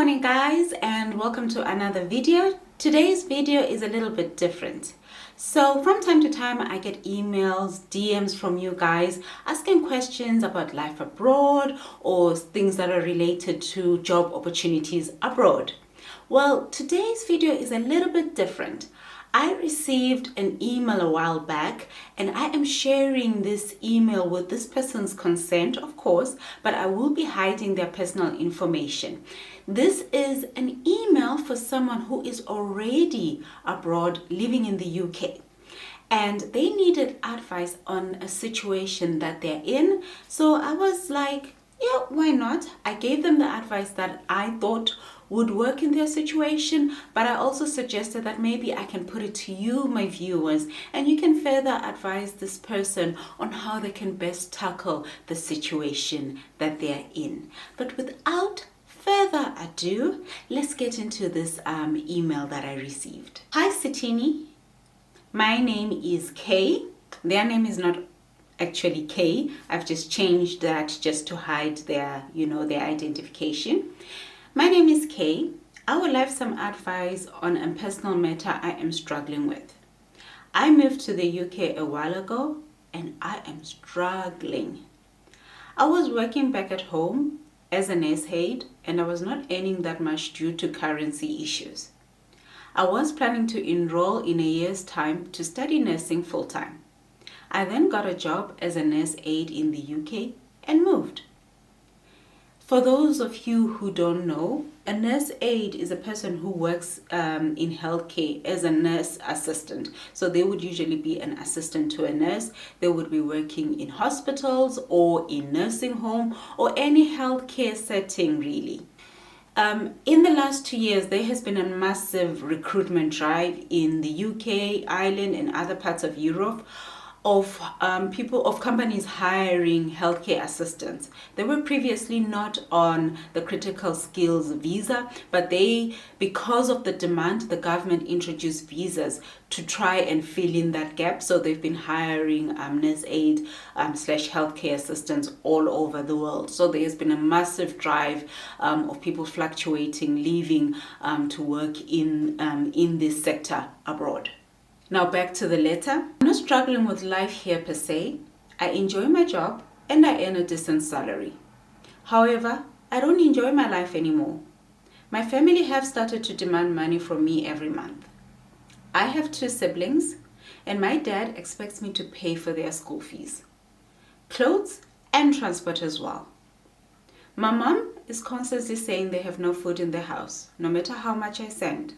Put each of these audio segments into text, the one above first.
morning guys, and welcome to another video. Today's video is a little bit different. So from time to time I get emails, DMs from you guys asking questions about life abroad or things that are related to job opportunities abroad. Well, today's video is a little bit different. I received an email a while back and I am sharing this email with this person's consent, of course, but I will be hiding their personal information. This is an email for someone who is already abroad living in the UK. And they needed advice on a situation that they're in. So I was like, yeah, why not? I gave them the advice that I thought would work in their situation, but I also suggested that maybe I can put it to you, my viewers, and you can further advise this person on how they can best tackle the situation that they're in. But without further ado, let's get into this email that I received. Hi Sithini, my name is Kay. Their name is not actually Kay. I've just changed that just to hide their, their identification. My name is Kay. I would like some advice on a personal matter I am struggling with. I moved to the UK a while ago and I am struggling. I was working back at home as a nurse aide and I was not earning that much due to currency issues. I was planning to enroll in a year's time to study nursing full-time. I then got a job as a nurse aide in the UK and moved. For those of you who don't know, a nurse aide is a person who works in healthcare as a nurse assistant. So they would usually be an assistant to a nurse. They would be working in hospitals or in nursing home or any healthcare setting really. In the last 2 years, there has been a massive recruitment drive in the UK, Ireland and other parts of Europe of companies hiring healthcare assistants. They were previously not on the critical skills visa, but because of the demand, the government introduced visas to try and fill in that gap. So they've been hiring nurse aid slash healthcare assistants all over the world. So there's been a massive drive of people fluctuating, leaving to work in this sector abroad. Now back to the letter. I'm not struggling with life here per se. I enjoy my job and I earn a decent salary. However, I don't enjoy my life anymore. My family have started to demand money from me every month. I have 2 siblings and my dad expects me to pay for their school fees, clothes and transport as well. My mom is constantly saying they have no food in the house, no matter how much I send.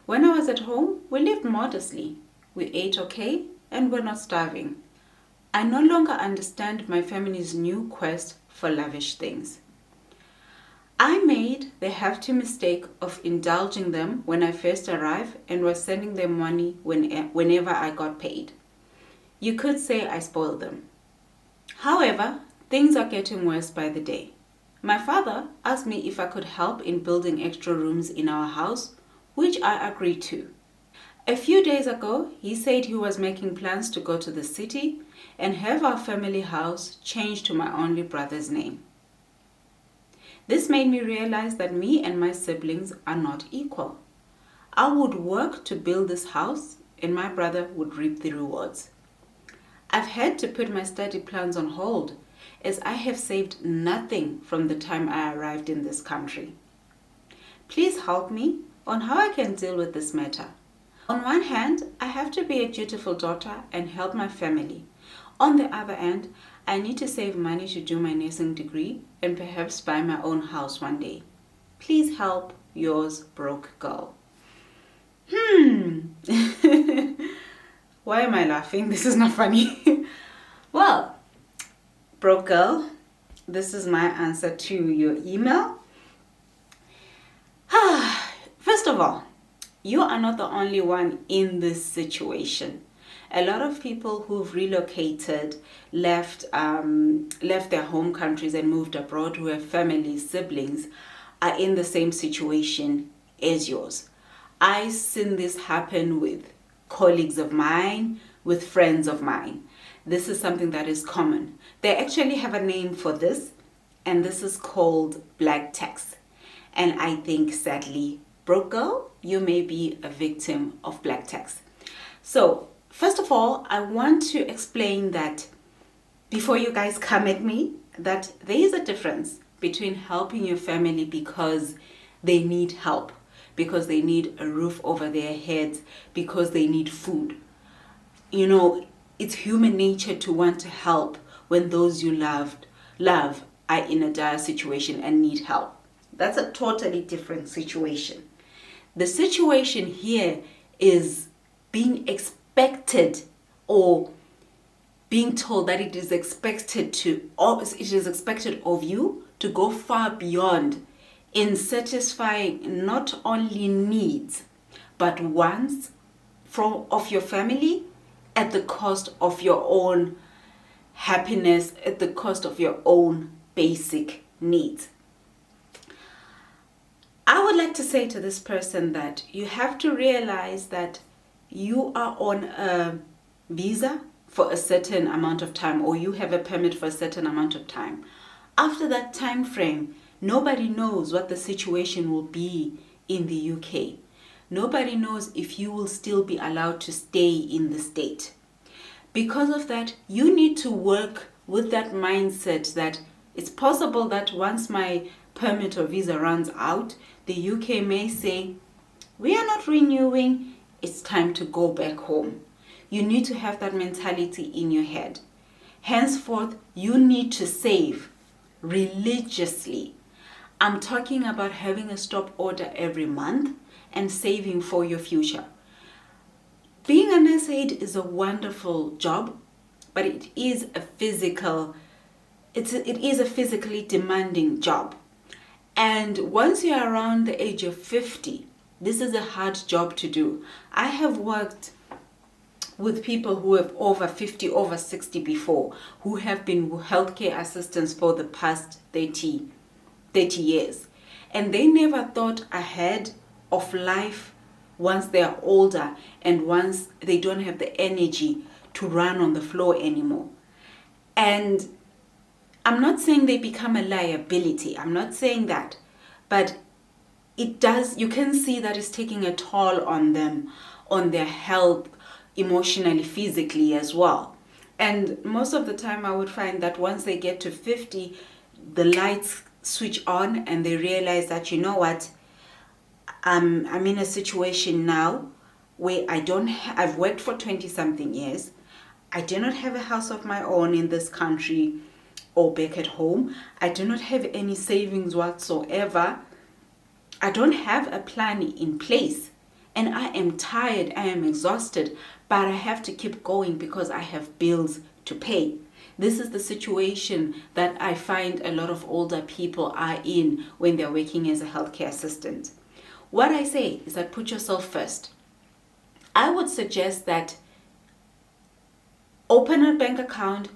When I was at home, we lived modestly. We ate okay and were not starving. I no longer understand my family's new quest for lavish things. I made the hefty mistake of indulging them when I first arrived and was sending them money whenever I got paid. You could say I spoiled them. However, things are getting worse by the day. My father asked me if I could help in building extra rooms in our house, which I agreed to. A few days ago, he said he was making plans to go to the city and have our family house changed to my only brother's name. This made me realize that me and my siblings are not equal. I would work to build this house and my brother would reap the rewards. I've had to put my study plans on hold as I have saved nothing from the time I arrived in this country. Please help me on how I can deal with this matter. On one hand, I have to be a dutiful daughter and help my family. On the other hand, I need to save money to do my nursing degree and perhaps buy my own house one day. Please help, yours, broke girl. Why am I laughing? This is not funny. Well, broke girl, this is my answer to your email. First of all, you are not the only one in this situation. A lot of people who've relocated, left their home countries and moved abroad, who have families, siblings, are in the same situation as yours. I've seen this happen with colleagues of mine, with friends of mine. This is something that is common. They actually have a name for this, and this is called black tax. And I think, sadly, broke girl, you may be a victim of black tax. So, first of all, I want to explain that before you guys come at me, that there is a difference between helping your family because they need help, because they need a roof over their heads, because they need food. You know, it's human nature to want to help when those you love are in a dire situation and need help. That's a totally different situation. The situation here is being expected, or being told that it is expected of you to go far beyond in satisfying not only needs but wants of your family at the cost of your own happiness, at the cost of your own basic needs. I would like to say to this person that you have to realize that you are on a visa for a certain amount of time, or you have a permit for a certain amount of time. After that time frame, nobody knows what the situation will be in the UK. Nobody knows if you will still be allowed to stay in the state. Because of that, you need to work with that mindset that it's possible that once my permit or visa runs out, the UK may say, we are not renewing, it's time to go back home. You need to have that mentality in your head. Henceforth, you need to save religiously. I'm talking about having a stop order every month and saving for your future. Being a nurse aide is a wonderful job, but it is a physically demanding job. And once you're around the age of 50, this is a hard job to do. I have worked with people who have over 50, over 60 before, who have been healthcare assistants for the past 30 years. And they never thought ahead of life once they are older and once they don't have the energy to run on the floor anymore. And I'm not saying they become a liability. I'm not saying that. But it does, you can see that it's taking a toll on them, on their health, emotionally, physically as well. And most of the time I would find that once they get to 50, the lights switch on and they realize that, you know what, I'm in a situation now where I've worked for 20 something years. I do not have a house of my own in this country or back at home. I do not have any savings whatsoever. I don't have a plan in place. And I am tired, I am exhausted, but I have to keep going because I have bills to pay. This is the situation that I find a lot of older people are in when they're working as a healthcare assistant. What I say is that put yourself first. I would suggest that open a bank account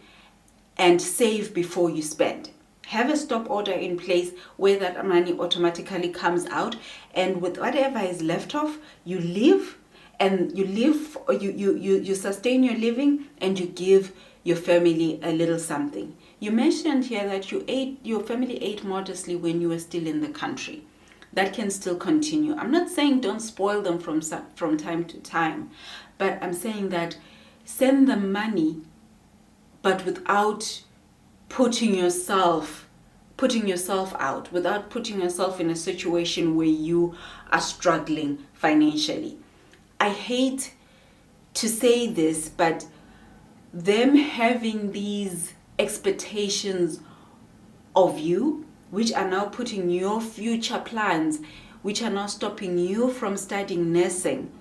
and save before you spend. Have a stop order in place where that money automatically comes out, and with whatever is left off, you live, and you sustain your living, and you give your family a little something. You mentioned here that your family ate modestly when you were still in the country. That can still continue. I'm not saying don't spoil them from time to time, but I'm saying that send them money, but without putting yourself out, without putting yourself in a situation where you are struggling financially. I hate to say this, but them having these expectations of you, which are now putting your future plans, which are now stopping you from studying nursing,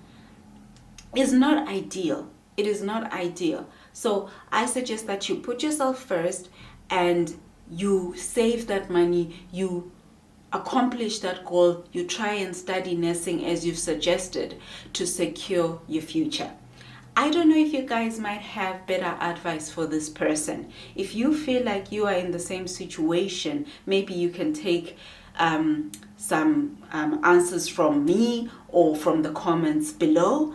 is not ideal. It is not ideal. So I suggest that you put yourself first and you save that money, you accomplish that goal, you try and study nursing as you've suggested to secure your future. I don't know if you guys might have better advice for this person. If you feel like you are in the same situation, maybe you can take some answers from me or from the comments below.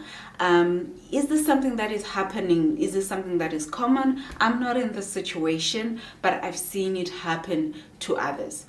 Is this something that is happening? Is this something that is common? I'm not in this situation, but I've seen it happen to others.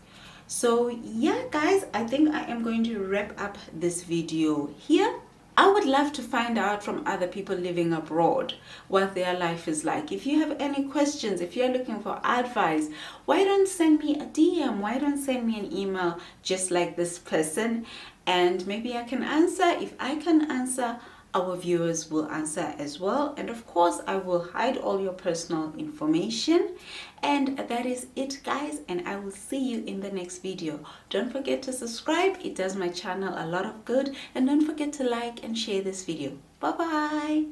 So yeah guys, I think I am going to wrap up this video here. I would love to find out from other people living abroad what their life is like. If you have any questions, if you're looking for advice, why don't send me a DM? Why don't send me an email just like this person? And maybe I can answer. If I can answer, our viewers will answer as well. And of course, I will hide all your personal information. And that is it guys, and I will see you in the next video. Don't forget to subscribe, it does my channel a lot of good, and don't forget to like and share this video. Bye bye.